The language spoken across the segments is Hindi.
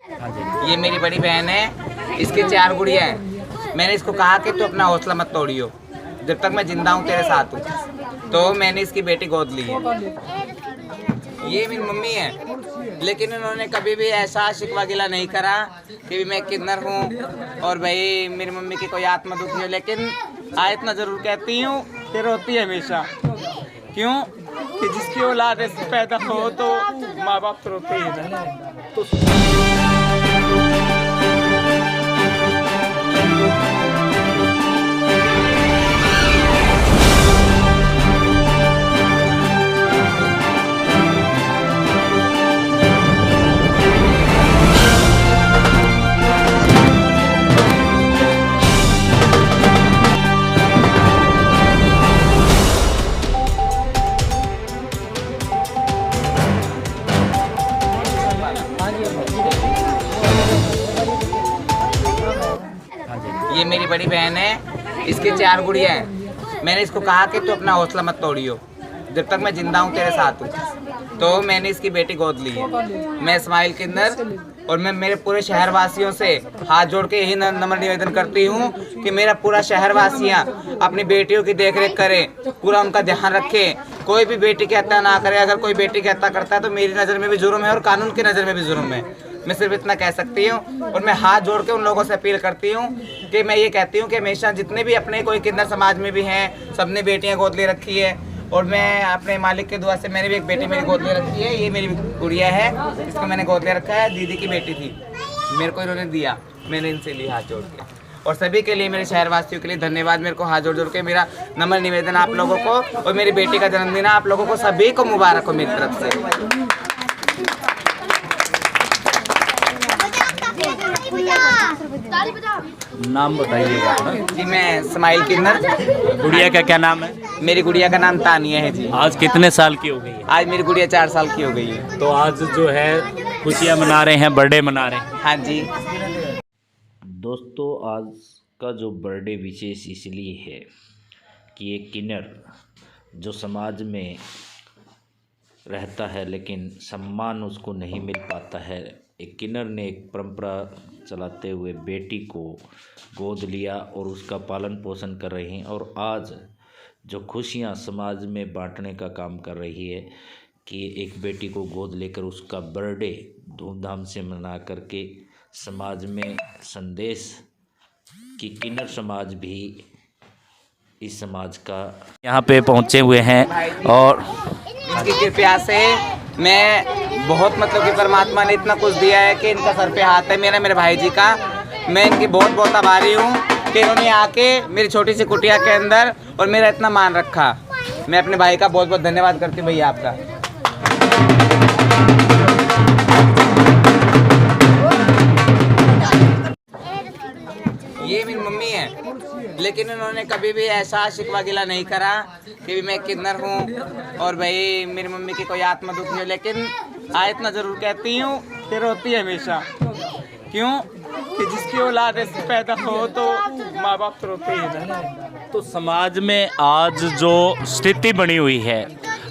ये मेरी बड़ी बहन है, इसकी 4 गुड़िया हैं। मैंने इसको कहा कि तू अपना हौसला मत तोड़ियो, जब तक मैं जिंदा हूँ तेरे साथ हूँ। तो मैंने इसकी बेटी गोद ली है। ये मेरी मम्मी है, लेकिन इन्होंने कभी भी ऐसा शिकवा गिला नहीं करा कि मैं किन्नर हूँ और भाई मेरी मम्मी की कोई आत्मा दुखी हो। लेकिन इतना ज़रूर कहती हूँ कि रोती है हमेशा। क्यों कि जिसकी औलाद ऐसे पैदा हो तो माँ बाप तो रोते ही ना। तो ये मेरी बड़ी बहन है, इसकी 4 गुड़िया हैं। मैंने इसको कहा कि तू अपना हौसला मत तोड़ियो, जब तक मैं जिंदा हूँ तेरे साथ हूँ। तो मैंने इसकी बेटी गोद ली है। मैं इस्माइल किन्नर और मैं मेरे पूरे शहर वासियों से हाथ जोड़ के यही नम्र निवेदन करती हूँ कि मेरा पूरा शहर वासियाँ अपनी बेटियों की देखरेख करें, पूरा उनका ध्यान रखें। कोई भी बेटी की हत्या ना करे। अगर कोई बेटी की हत्या करता है तो मेरी नज़र में भी जुर्म है और कानून की नज़र में भी जुर्म है। मैं सिर्फ इतना कह सकती हूँ और मैं हाथ जोड़ के उन लोगों से अपील करती हूँ कि मैं ये कहती हूँ कि हमेशा जितने भी अपने कोई किन्नर समाज में भी हैं, सबने बेटियाँ गोद ले रखी है। और मैं अपने मालिक के दुआ से मैंने भी एक बेटी मेरी गोद ले रखी है। ये मेरी गुड़िया है, इसको मैंने गोद ले रखा है। दीदी की बेटी थी, मेरे को इन्होंने दिया, मैंने इनसे लिया हाथ जोड़ के। और सभी के लिए, मेरे शहरवासियों के लिए धन्यवाद। मेरे को हाथ जोड़ जोड़ के मेरा नम्र निवेदन आप लोगों को, और मेरी बेटी का जन्मदिन आप लोगों को सभी को मुबारक हो मेरी तरफ से। नाम बताइएगा अपना। जी मैं इस्माइल किन्नर। गुड़िया का क्या नाम है? मेरी गुड़िया का नाम तानिया है जी। आज कितने साल की हो गई है? आज मेरी गुड़िया 4 साल की हो गई है। तो आज जो है खुशियाँ मना रहे हैं, बर्थडे मना रहे हैं। हाँ जी। दोस्तों, आज का जो बर्थडे विशेष इसलिए है कि एक किन्नर जो समाज में रहता है लेकिन सम्मान उसको नहीं मिल पाता है, एक किन्नर ने एक परंपरा चलाते हुए बेटी को गोद लिया और उसका पालन पोषण कर रही हैं। और आज जो खुशियां समाज में बांटने का काम कर रही है कि एक बेटी को गोद लेकर उसका बर्थडे धूमधाम से मना करके समाज में संदेश कि किन्नर समाज भी इस समाज का यहाँ पे पहुँचे हुए हैं। और इसकी कृपया से मैं बहुत कि परमात्मा ने इतना कुछ दिया है कि इनका सर पे हाथ है मेरे भाई जी का। मैं इनकी बहुत बहुत आभारी हूँ कि इन्होंने आके मेरी छोटी सी कुटिया के अंदर और मेरा इतना मान रखा। मैं अपने भाई का बहुत बहुत धन्यवाद करती हूँ भैया आपका। ये मेरी मम्मी है, लेकिन इन्होंने कभी भी ऐसा शिकवा गिला नहीं करा कि मैं किन्नर हूँ और भाई मेरी मम्मी की कोई आत्मा दुखी हो। लेकिन इतना ज़रूर कहती हूँ कि रोती है हमेशा। क्यों कि जिसकी औलाद ऐसे पैदा हो तो माँ बाप तो रोते ही ना। तो समाज में आज जो स्थिति बनी हुई है,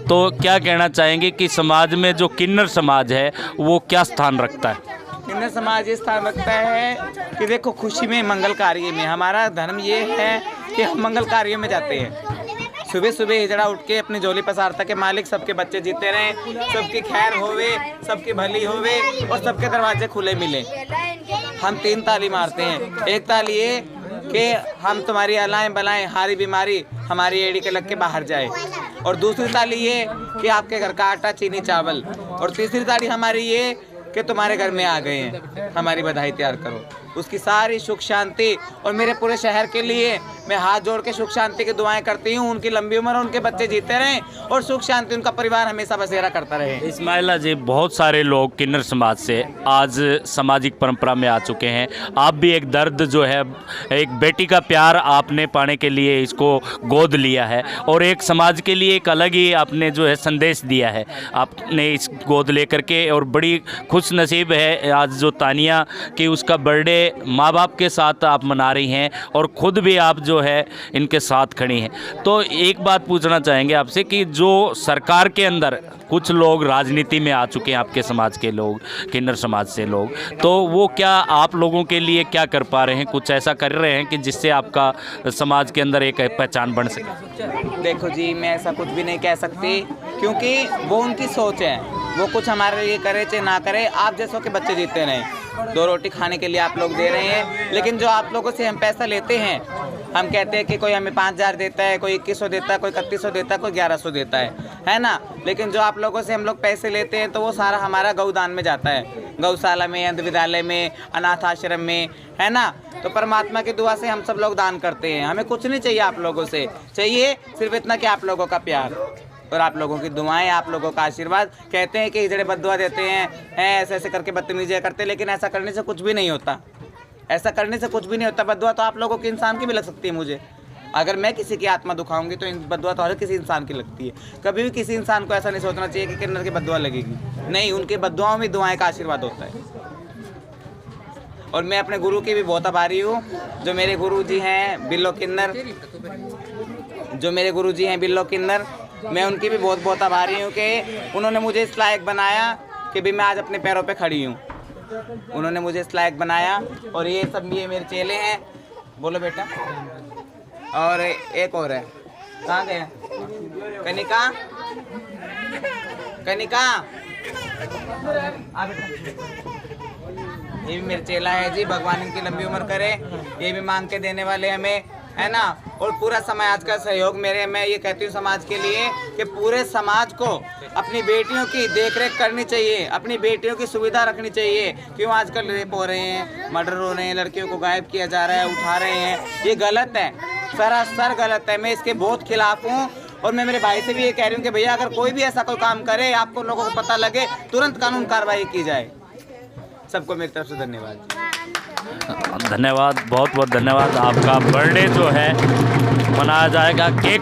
तो क्या कहना चाहेंगे कि समाज में जो किन्नर समाज है वो क्या स्थान रखता है? किन्नर समाज ये स्थान रखता है कि देखो, खुशी में, मंगल कार्य में हमारा धर्म ये है कि हम मंगल कार्यों में जाते हैं। सुबह सुबह हिजड़ा उठ के अपनी झोली पसारता के मालिक सबके बच्चे जीते रहें, सबकी खैर होवे, सबकी भली होवे और सबके दरवाजे खुले मिले। हम 3 ताली मारते हैं। एक ताली ये कि हम तुम्हारी अलाएं बलाएं हारी बीमारी हमारी एड़ी के लग के बाहर जाए, और दूसरी ताली ये कि आपके घर का आटा चीनी चावल, और तीसरी ताली हमारी ये कि तुम्हारे घर में आ गए हैं, हमारी बधाई तैयार करो। उसकी सारी सुख शांति और मेरे पूरे शहर के लिए मैं हाथ जोड़ के सुख शांति की दुआएं करती हूँ। उनकी लंबी उम्र, उनके बच्चे जीते रहें और सुख शांति उनका परिवार हमेशा बसेरा करता रहे। इस्माइला जी, बहुत सारे लोग किन्नर समाज से आज सामाजिक परंपरा में आ चुके हैं। आप भी एक दर्द जो है, एक बेटी का प्यार आपने पाने के लिए इसको गोद लिया है, और एक समाज के लिए एक अलग ही आपने जो है संदेश दिया है। आपने इस गोद लेकर के और बड़ी खुश खुश नसीब है आज जो तानिया कि उसका बर्थडे माँ बाप के साथ आप मना रही हैं और ख़ुद भी आप जो है इनके साथ खड़ी हैं। तो एक बात पूछना चाहेंगे आपसे कि जो सरकार के अंदर कुछ लोग राजनीति में आ चुके हैं, आपके समाज के लोग, किन्नर समाज से लोग, तो वो क्या आप लोगों के लिए क्या कर पा रहे हैं? कुछ ऐसा कर रहे हैं कि जिससे आपका समाज के अंदर एक पहचान बन सके? देखो जी, मैं ऐसा कुछ भी नहीं कह सकती, क्योंकि वो उनकी सोच है। वो कुछ हमारे लिए करे चाहे ना करे, आप जैसों के बच्चे जीते रहें, 2 रोटी खाने के लिए आप लोग दे रहे हैं। लेकिन जो आप लोगों से हम पैसा लेते हैं, हम कहते हैं कि कोई हमें 5,000 देता है, कोई 2100 देता है, कोई 3100 देता है, कोई 1100 देता है ना। लेकिन जो आप लोगों से हम लोग पैसे लेते हैं तो वो सारा हमारा गौदान में जाता है, गौशाला में, अंध विद्यालय में, अनाथ आश्रम में, है ना। तो परमात्मा की दुआ से हम सब लोग दान करते हैं। हमें कुछ नहीं चाहिए आप लोगों से, चाहिए सिर्फ इतना कि आप लोगों का प्यार और आप लोगों की दुआएं, आप लोगों का आशीर्वाद। कहते हैं कि इजड़े बद्दुआ देते हैं, ऐसे ऐसे करके बदतमीजी करते हैं, लेकिन ऐसा करने से कुछ भी नहीं होता, ऐसा करने से कुछ भी नहीं होता। बद्दुआ तो आप लोगों के इंसान की भी लग सकती है मुझे। अगर मैं किसी की आत्मा दुखाऊंगी तो बद्दुआ तो हर किसी इंसान की लगती है। कभी भी किसी इंसान को ऐसा नहीं सोचना चाहिए कि किन्नर की बद्दुआ लगेगी, नहीं, उनके बद्दुआओं में दुआएं का आशीर्वाद होता है। और मैं अपने गुरु की भी बहुत आभारी हूँ, जो मेरे गुरु जी हैं बिल्लो किन्नर, मैं उनकी भी बहुत बहुत आभारी हूँ कि उन्होंने मुझे इस लायक बनाया कि भी मैं आज अपने पैरों पे खड़ी हूँ। उन्होंने मुझे इस लायक बनाया। और ये सब ये मेरे चेले हैं, बोलो बेटा। और एक और है, कहाँ गए? कनिका, आ बेटा। ये भी मेरे चेला है जी, भगवान इनकी लंबी उम्र करे। ये भी मांग के देने वाले हमें, है ना। और पूरा समाज का सहयोग मैं ये कहती हूँ समाज के लिए कि पूरे समाज को अपनी बेटियों की देखरेख करनी चाहिए, अपनी बेटियों की सुविधा रखनी चाहिए। क्यों आजकल रेप हो रहे हैं, मर्डर हो रहे हैं, लड़कियों को गायब किया जा रहा है, उठा रहे हैं, ये गलत है, सरासर गलत है। मैं इसके बहुत खिलाफ हूँ। और मैं मेरे भाई से भी ये कह रही हूँ कि भैया अगर कोई भी ऐसा कोई काम करे, आपको लोगों को पता लगे, तुरंत कानून कार्रवाई की जाए। सबको मेरी तरफ से धन्यवाद। धन्यवाद, बहुत बहुत धन्यवाद। आपका बर्थडे जो है मनाया जाएगा, केक